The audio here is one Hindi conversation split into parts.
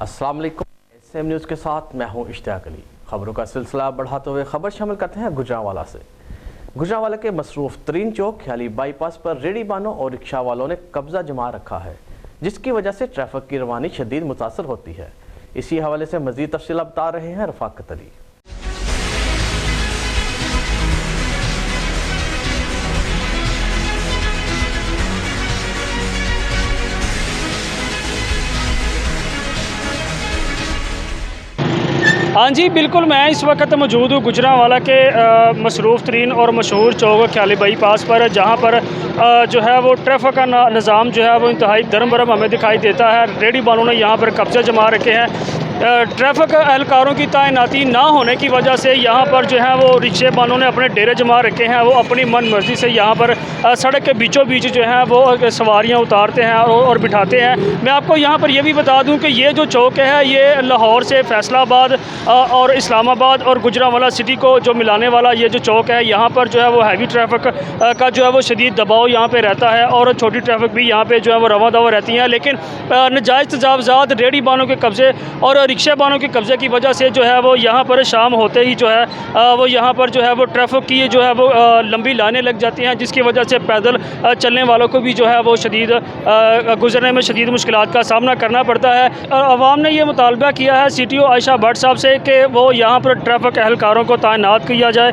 अस्सलाम वालेकुम। SM न्यूज़ के साथ मैं हूं इश्तियाक अली। खबरों का सिलसिला बढ़ाते हुए खबर शामिल करते हैं गुजरांवाला से। गुजरांवाला के मसरूफ़ तरीन चौक ख्याली बाईपास पर रेडी बानों और रिक्शा वालों ने कब्जा जमा रखा है, जिसकी वजह से ट्रैफिक की रवानी शदीद मुतासर होती है। इसी हवाले से मज़ीद तफसील बता रहे हैं रफ़ाकत अली। हाँ जी बिल्कुल, मैं इस वक्त मौजूद हूँ गुजरांवाला के मसरूफ़ तरीन और मशहूर चौक ख्याली बाईपास पर, जहाँ पर जो है वो ट्रैफिक का निज़ाम जो है वो इंतहाई धर्म भरम हमें दिखाई देता है। रेडी वालों ने यहाँ पर कब्जा जमा रखे हैं। ट्रैफिक एहलकारों की तैनाती ना होने की वजह से यहाँ पर जो है वो रिक्शे वालों ने अपने डेरे जमा रखे हैं। वो अपनी मन मर्जी से यहाँ पर सड़क के बीचों बीच जो है वो सवारियाँ उतारते हैं और बिठाते हैं। मैं आपको यहाँ पर यह भी बता दूँ कि ये जो चौक है ये लाहौर से फैसलाबाद और इस्लामाबाद और गुजरांवाला सिटी को जो मिलाने वाला ये जो चौक है, यहाँ पर जो है वो हैवी ट्रैफिक का जो है वो शदीद दबाव यहाँ पे रहता है और छोटी ट्रैफिक भी यहाँ पे जो है वो रवा दवा रहती हैं। लेकिन नाजायज़ तजावज़ात रेडी बानों के कब्ज़े और रिक्शा बानों के कब्ज़े की वजह से जो है वो यहाँ पर शाम होते ही जो है वो यहाँ पर जो है वो ट्रैफिक की जो है वो लंबी लाइनें लग जाती हैं, जिसकी वजह से पैदल चलने वालों को भी जो है वो शदीद गुजरने में शदीद मुश्किलात का सामना करना पड़ता है। अवाम ने यह मुतालबा किया है CTO आयशा भट्ट साहब से कि वो यहाँ पर ट्रैफिक एहलकारों को तैनात किया जाए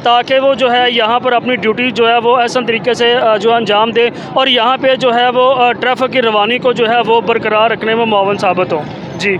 ताकि वो जो है यहाँ पर अपनी ड्यूटी जो है वो ऐसा तरीके से जो अंजाम दे और यहाँ पे जो है वो ट्रैफिक की रवानी को जो है वो बरकरार रखने में मुआवन साबित हो। जी।